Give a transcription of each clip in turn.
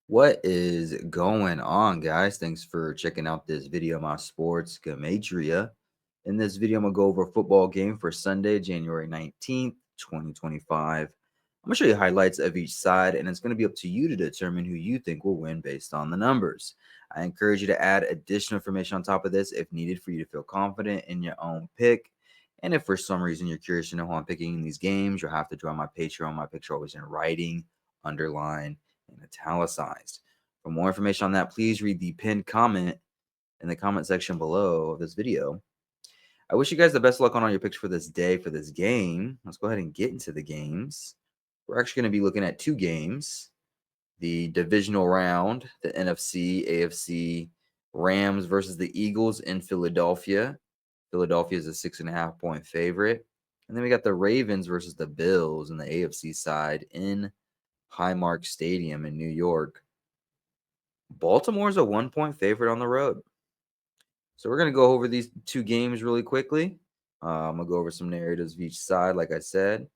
What is going on, guys? Thanks for checking out this video, my sports Gematria. In this video, I'm going to go over a football game for Sunday, January 19th, 2025. I'm going to show you highlights of each side, and it's going to be up to you to determine who you think will win based on the numbers. I encourage you to add additional information on top of this if needed for you to feel confident in your own pick. And if for some reason you're curious to know who I'm picking in these games, you'll have to join my Patreon. My picks are always in writing, underline, and italicized. For more information on that, please read the pinned comment in the comment section below of this video. I wish you guys the best luck on all your picks for this day, for this game. Let's go ahead and get into the games. We're actually going to be looking at two games. The divisional round, the NFC, AFC, Rams versus the Eagles in Philadelphia. Philadelphia is a 6.5-point favorite. And then we got the Ravens versus the Bills in the AFC side in Highmark Stadium in New York. Baltimore's a 1-point favorite on the road. So we're going to go over these two games really quickly. I'm going to go over some narratives of each side, like I said.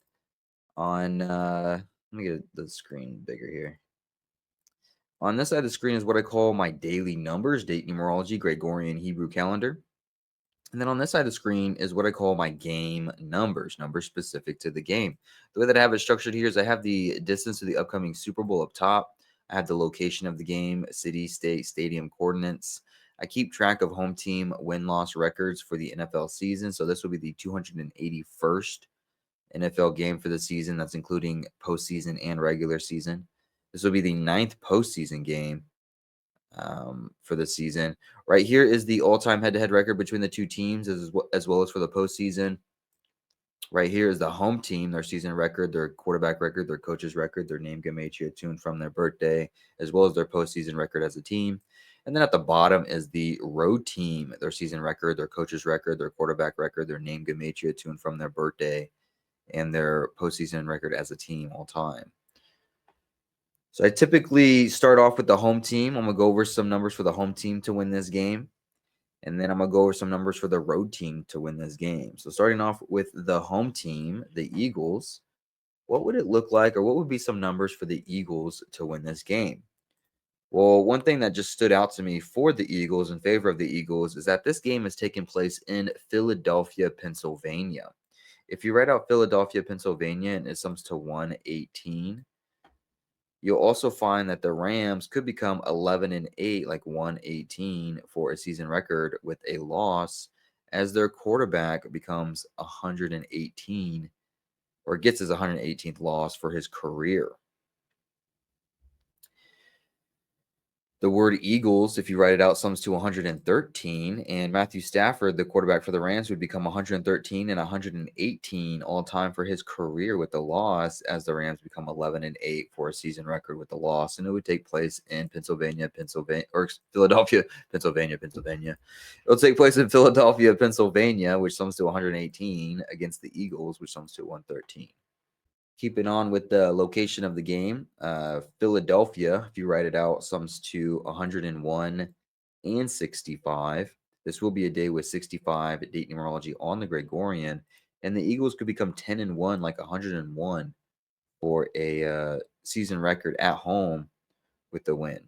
Let me get the screen bigger here. On this side of the screen is what I call my daily numbers, date numerology, Gregorian Hebrew calendar. And then on this side of the screen is what I call my game numbers specific to the game. The way that I have it structured here is I have the distance to the upcoming Super Bowl up top. I have the location of the game, city, state, stadium coordinates. I keep track of home team win-loss records for the NFL season. So this will be the 281st NFL game for the season. That's including postseason and regular season. This will be the 9th postseason game for the season. Right here is the all-time head-to-head record between the two teams, as well as for the postseason. Right here is the home team, their season record, their quarterback record, their coach's record, their name Gematria tuned from their birthday, as well as their postseason record as a team. And then at the bottom is the road team, their season record, their coach's record, their quarterback record, their name Gematria tuned from their birthday, and their postseason record as a team all time. So I typically start off with the home team. I'm going to go over some numbers for the home team to win this game. And then I'm going to go over some numbers for the road team to win this game. So starting off with the home team, the Eagles, what would it look like, or what would be some numbers for the Eagles to win this game? Well, one thing that just stood out to me for the Eagles, in favor of the Eagles, is that this game is taking place in Philadelphia, Pennsylvania. If you write out Philadelphia, Pennsylvania, and it sums to 118, you'll also find that the Rams could become 11-8, like 118 for a season record with a loss, as their quarterback becomes 118 or gets his 118th loss for his career. The word Eagles, if you write it out, sums to 113, and Matthew Stafford, the quarterback for the Rams, would become 113 and 118 all time for his career with the loss, as the Rams become 11-8 for a season record with the loss, and it would take place in Philadelphia, Pennsylvania. It'll take place in Philadelphia, Pennsylvania, which sums to 118, against the Eagles, which sums to 113. Keeping on with the location of the game, Philadelphia, if you write it out, sums to 101 and 65. This will be a day with 65 date numerology on the Gregorian, and the Eagles could become 10-1, like 101, for a season record at home with the win.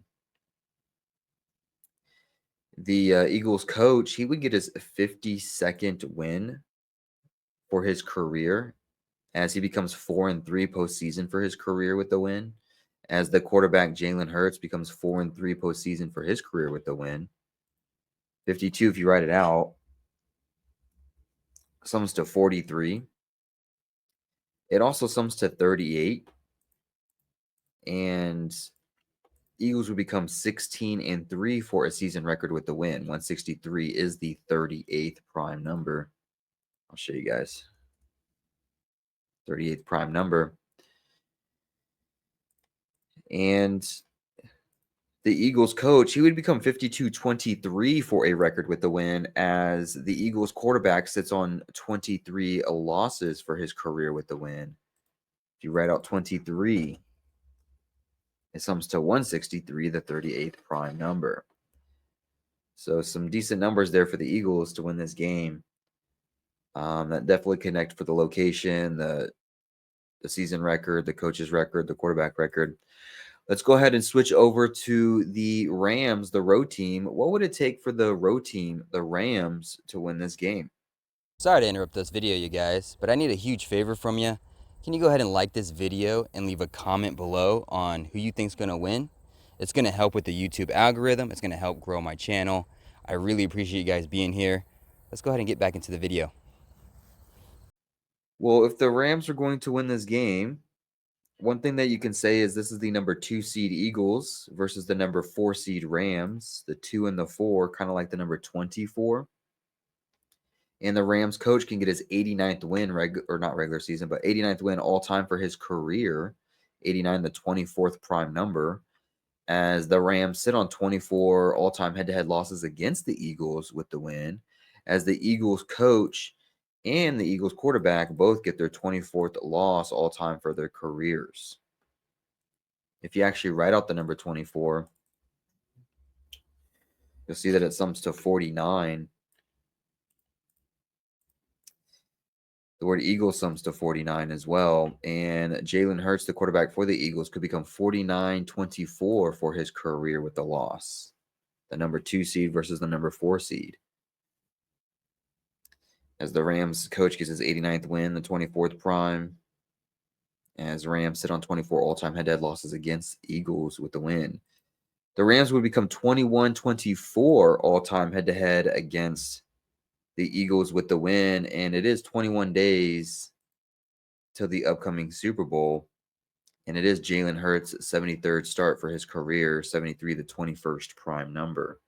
The Eagles coach, he would get his 52nd win for his career, as he becomes 4-3 postseason for his career with the win, as the quarterback Jalen Hurts becomes 4-3 postseason for his career with the win. 52, if you write it out, sums to 43. It also sums to 38, and Eagles would become 16-3 for a season record with the win. 163 is the 38th prime number. I'll show you guys. 38th prime number. And the Eagles coach, he would become 52-23 for a record with the win, as the Eagles quarterback sits on 23 losses for his career with the win. If you write out 23, it sums to 163, the 38th prime number. So some decent numbers there for the Eagles to win this game. That definitely connect for the location, the season record, the coach's record, the quarterback record. Let's go ahead and switch over to the Rams, the road team. What would it take for the road team, the Rams, to win this game? Sorry to interrupt this video, you guys, but I need a huge favor from you. Can you go ahead and like this video and leave a comment below on who you think's going to win? It's going to help with the YouTube algorithm. It's going to help grow my channel. I really appreciate you guys being here. Let's go ahead and get back into the video. Well, if the Rams are going to win this game, one thing that you can say is this is the number 2 seed Eagles versus the number 4 seed Rams. The 2 and the 4, kind of like the number 24. And the Rams coach can get his 89th win, or not regular season, but 89th win all time for his career. 89, the 24th prime number, as the Rams sit on 24 all time head to head losses against the Eagles with the win, as the Eagles coach and the Eagles quarterback both get their 24th loss all time for their careers. If you actually write out the number 24, you'll see that it sums to 49. The word Eagle sums to 49 as well. And Jalen Hurts, the quarterback for the Eagles, could become 49-24 for his career with the loss. The number 2 seed versus the number 4 seed. As the Rams coach gets his 89th win, the 24th prime. As Rams sit on 24 all-time head-to-head losses against Eagles with the win. The Rams would become 21-24 all-time head-to-head against the Eagles with the win. And it is 21 days till the upcoming Super Bowl. And it is Jalen Hurts' 73rd start for his career, 73, the 21st prime number.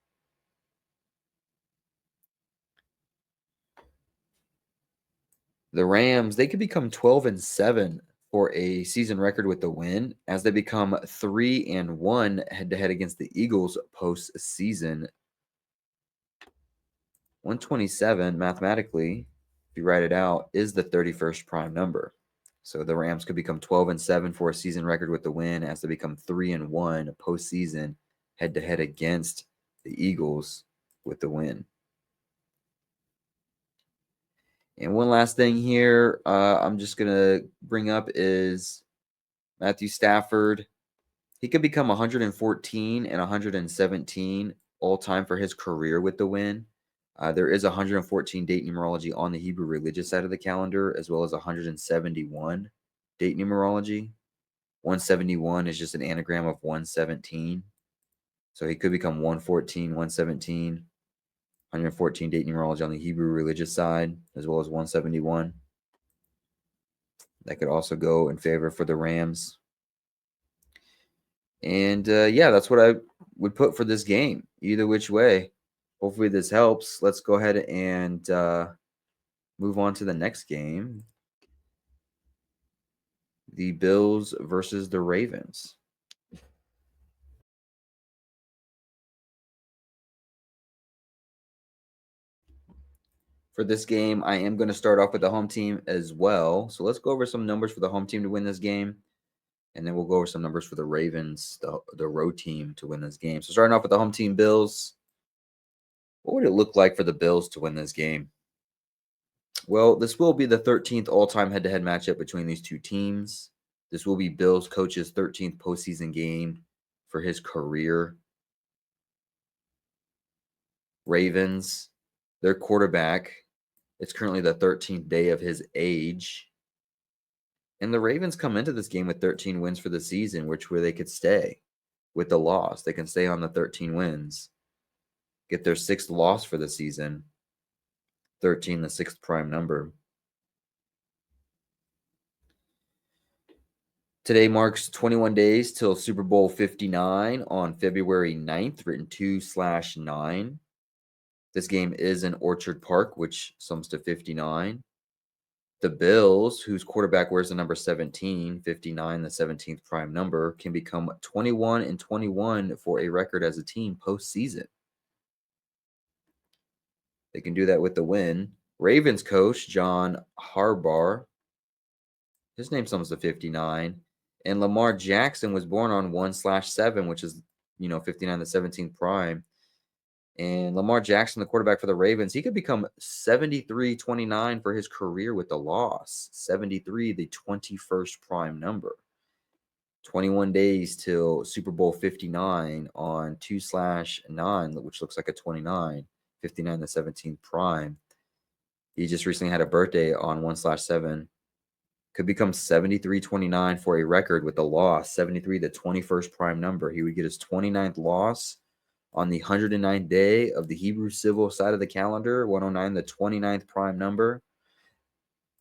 The Rams, they could become 12-7 for a season record with the win, as they become 3-1 head-to-head against the Eagles postseason. 127, mathematically, if you write it out, is the 31st prime number. So the Rams could become 12-7 for a season record with the win, as they become 3-1 postseason head-to-head against the Eagles with the win. And one last thing here, I'm just going to bring up is Matthew Stafford. He could become 114 and 117 all time for his career with the win. There is 114 date numerology on the Hebrew religious side of the calendar, as well as 171 date numerology. 171 is just an anagram of 117. So he could become 114, 117, 114 date numerology on the Hebrew religious side, as well as 171. That could also go in favor for the Rams. And yeah, that's what I would put for this game, either which way. Hopefully this helps. Let's go ahead and move on to the next game. The Bills versus the Ravens. For this game, I am going to start off with the home team as well. So let's go over some numbers for the home team to win this game. And then we'll go over some numbers for the Ravens, the road team, to win this game. So starting off with the home team Bills. What would it look like for the Bills to win this game? Well, this will be the 13th all-time head-to-head matchup between these two teams. This will be Bills coach's 13th postseason game for his career. Ravens, their quarterback, it's currently the 13th day of his age. And the Ravens come into this game with 13 wins for the season, where they could stay with the loss. They can stay on the 13 wins, get their 6th loss for the season. 13, the 6th prime number. Today marks 21 days till Super Bowl 59 on February 9th, written 2/9. This game is in Orchard Park, which sums to 59. The Bills, whose quarterback wears the number 17, 59, the 17th prime number, can become 21-21 for a record as a team postseason. They can do that with the win. Ravens coach John Harbaugh, his name sums to 59. And Lamar Jackson was born on 1/7, which is, 59, the 17th prime. And Lamar Jackson, the quarterback for the Ravens, he could become 73-29 for his career with the loss. 73, the 21st prime number. 21 days till Super Bowl 59 on 2/9, which looks like a 29, 59 the 17th prime. He just recently had a birthday on 1/7. Could become 73-29 for a record with a loss, 73 the 21st prime number. He would get his 29th loss on the 109th day of the Hebrew civil side of the calendar, 109 the 29th prime number.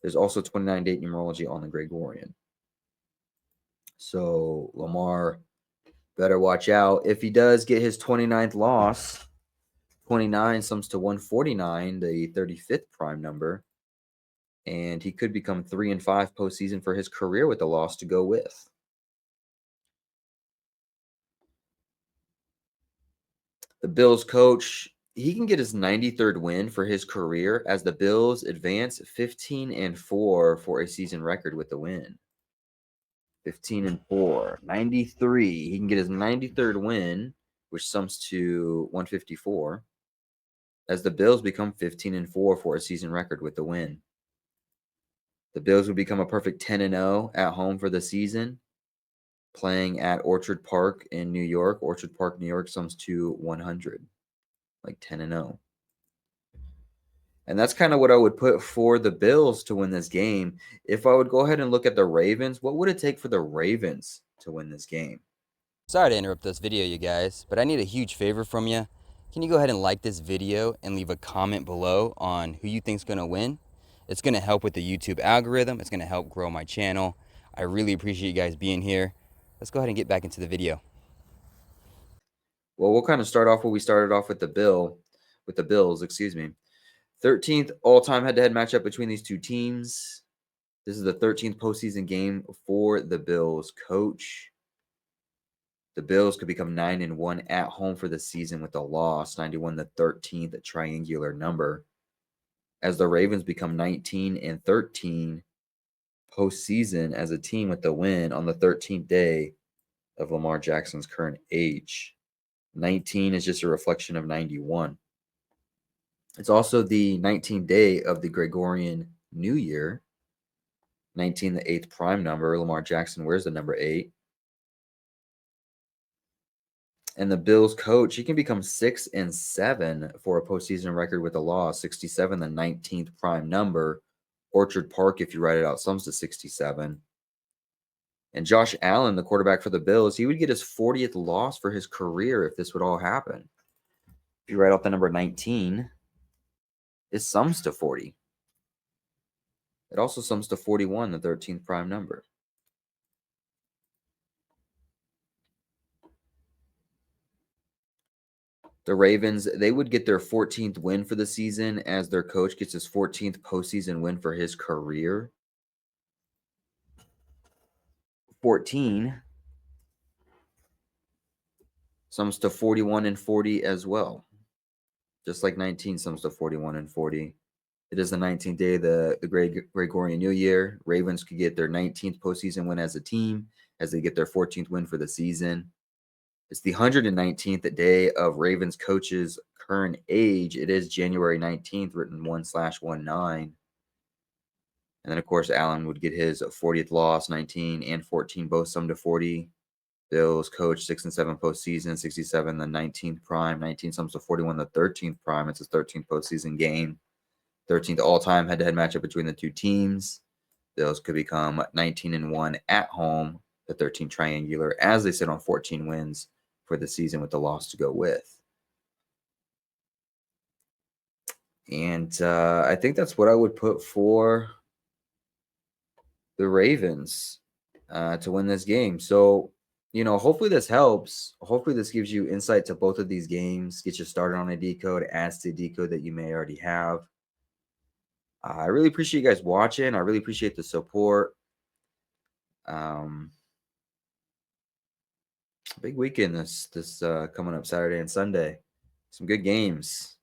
There's also 29 date numerology on the Gregorian. So Lamar better watch out. If he does get his 29th loss, 29 sums to 149, the 35th prime number, and he could become 3-5 postseason for his career with the loss to go with. The Bills coach, he can get his 93rd win for his career as the Bills advance 15-4 for a season record with the win. 15-4, 93. He can get his 93rd win, which sums to 154, as the Bills become 15-4 for a season record with the win. The Bills would become a perfect 10-0 at home for the season, playing at Orchard Park in New York. Orchard Park, New York sums to 100, like 10-0. And that's kind of what I would put for the Bills to win this game. If I would go ahead and look at the Ravens, what would it take for the Ravens to win this game? Sorry to interrupt this video, you guys, but I need a huge favor from you. Can you go ahead and like this video and leave a comment below on who you think's going to win? It's going to help with the YouTube algorithm. It's going to help grow my channel. I really appreciate you guys being here. Let's go ahead and get back into the video. Well, we'll kind of start off where we started off with the Bills, excuse me. 13th all-time head-to-head matchup between these two teams. This is the 13th postseason game for the Bills coach. The Bills could become 9-1 at home for the season with a loss, 91 the 13th triangular number, as the Ravens become 19-13 postseason as a team with the win on the 13th day of Lamar Jackson's current age. 19 is just a reflection of 91. It's also the 19th day of the Gregorian New Year. 19, the 8th prime number. Lamar Jackson wears the number 8. And the Bills coach, he can become 6-7 for a postseason record with a loss. 67, the 19th prime number. Orchard Park, if you write it out, sums to 67. And Josh Allen, the quarterback for the Bills, he would get his 40th loss for his career if this would all happen. If you write out the number 19, it sums to 40. It also sums to 41, the 13th prime number. The Ravens, they would get their 14th win for the season as their coach gets his 14th postseason win for his career. 14 sums to 41-40 as well. Just like 19 sums to 41-40. It is the 19th day of the Gregorian New Year. Ravens could get their 19th postseason win as a team as they get their 14th win for the season. It's the 119th day of Ravens coach's current age. It is January 19th, written 1/19. And then, of course, Allen would get his 40th loss, 19 and 14, both sum to 40. Bills coach 6-7 postseason, 67 the 19th prime, 19 sums to 41 the 13th prime. It's his 13th postseason game. 13th all-time head-to-head matchup between the two teams. Bills could become 19-1 at home, the 13 triangular, as they sit on 14 wins for the season with the loss to go with. And I think that's what I would put for the Ravens to win this game. So, hopefully this helps. Hopefully this gives you insight to both of these games, get you started on a decode, adds to a decode that you may already have. I really appreciate you guys watching. I really appreciate the support. Big weekend this coming up Saturday and Sunday. Some good games.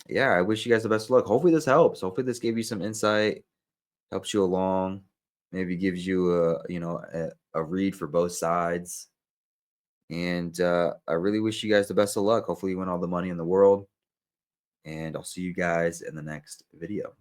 Yeah, I wish you guys the best of luck. Hopefully this helps. Hopefully this gave you some insight, helps you along, maybe gives you a read for both sides. And I really wish you guys the best of luck. Hopefully you win all the money in the world. And I'll see you guys in the next video.